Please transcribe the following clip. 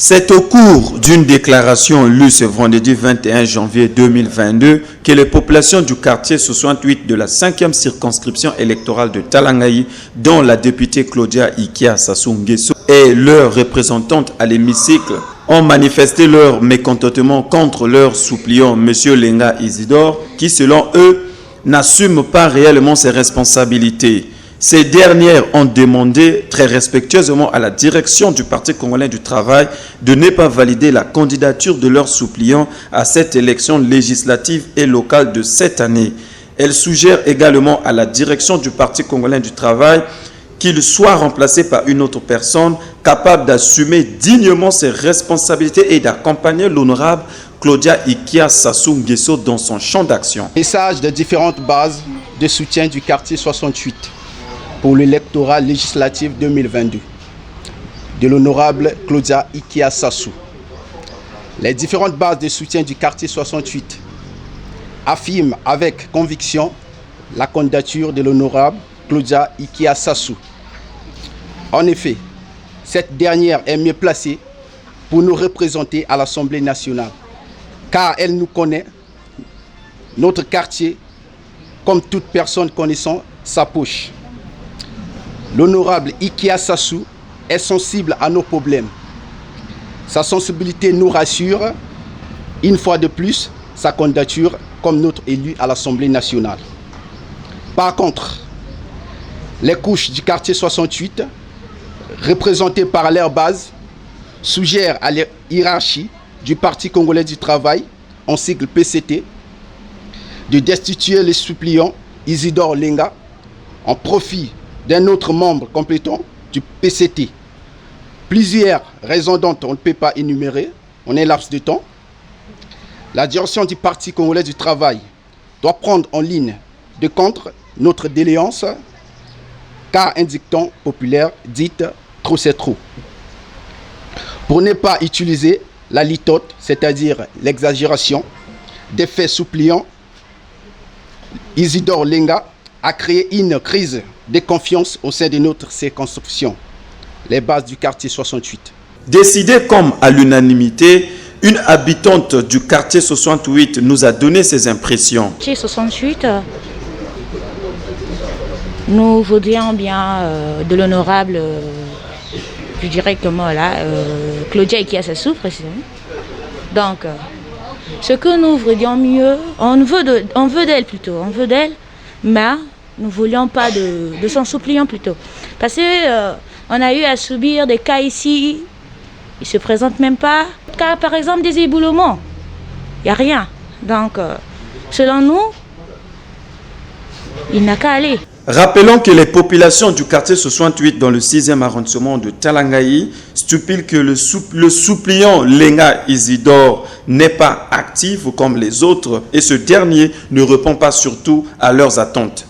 C'est au cours d'une déclaration lue ce vendredi 21 janvier 2022 que les populations du quartier 68 de la 5e circonscription électorale de Talangayi, dont la députée Claudia Ikia Sassou Nguesso et leurs représentantes à l'hémicycle, ont manifesté leur mécontentement contre leur suppliant M. Lenga Isidore, qui selon eux n'assume pas réellement ses responsabilités. Ces dernières ont demandé très respectueusement à la direction du Parti congolais du travail de ne pas valider la candidature de leurs suppliants à cette élection législative et locale de cette année. Elles suggèrent également à la direction du Parti congolais du travail qu'il soit remplacé par une autre personne capable d'assumer dignement ses responsabilités et d'accompagner l'honorable Claudia Ikia Sassou Nguesso dans son champ d'action. Message de différentes bases de soutien du quartier 68 pour l'électorat législatif 2022 de l'honorable Claudia Ikia Sassou. Les différentes bases de soutien du quartier 68 affirment avec conviction la candidature de l'honorable Claudia Ikia Sassou. En effet, cette dernière est mieux placée pour nous représenter à l'Assemblée nationale, car elle nous connaît, notre quartier, comme toute personne connaissant sa poche. L'honorable Ikia Sassou est sensible à nos problèmes. Sa sensibilité nous rassure. Une fois de plus, sa candidature comme notre élu à l'Assemblée nationale. Par contre, les couches du quartier 68, représentées par leur base, suggèrent à la hiérarchie du Parti congolais du travail, en sigle PCT, de destituer les suppliants Isidore Lenga en profit d'un autre membre complétant du PCT. Plusieurs raisons dont on ne peut pas énumérer en un laps de temps. La direction du Parti congolais du travail doit prendre en ligne de compte notre déléance, car un dicton populaire dit « trop c'est trop ». Pour ne pas utiliser la litote, c'est-à-dire l'exagération, des faits suppliants, Isidore Lenga a créé une crise de confiance au sein de notre circonscription, les bases du quartier 68. Décidé comme à l'unanimité, une habitante du quartier 68 nous a donné ses impressions. Quartier 68, nous voudrions bien de l'honorable, je dirais comment là, Claudia Ikia Sassou précisément. Donc, ce que nous voudrions mieux, on veut d'elle plutôt, on veut d'elle, mais nous ne voulions pas de son suppliant plutôt. Parce qu'on a eu à subir des cas ici, ils ne se présentent même pas. Car par exemple des éboulements, il n'y a rien. Donc, selon nous, il n'a qu'à aller. Rappelons que les populations du quartier 68 dans le 6e arrondissement de Talangayi stipulent que le suppliant Lenga Isidore n'est pas actif comme les autres et ce dernier ne répond pas surtout à leurs attentes.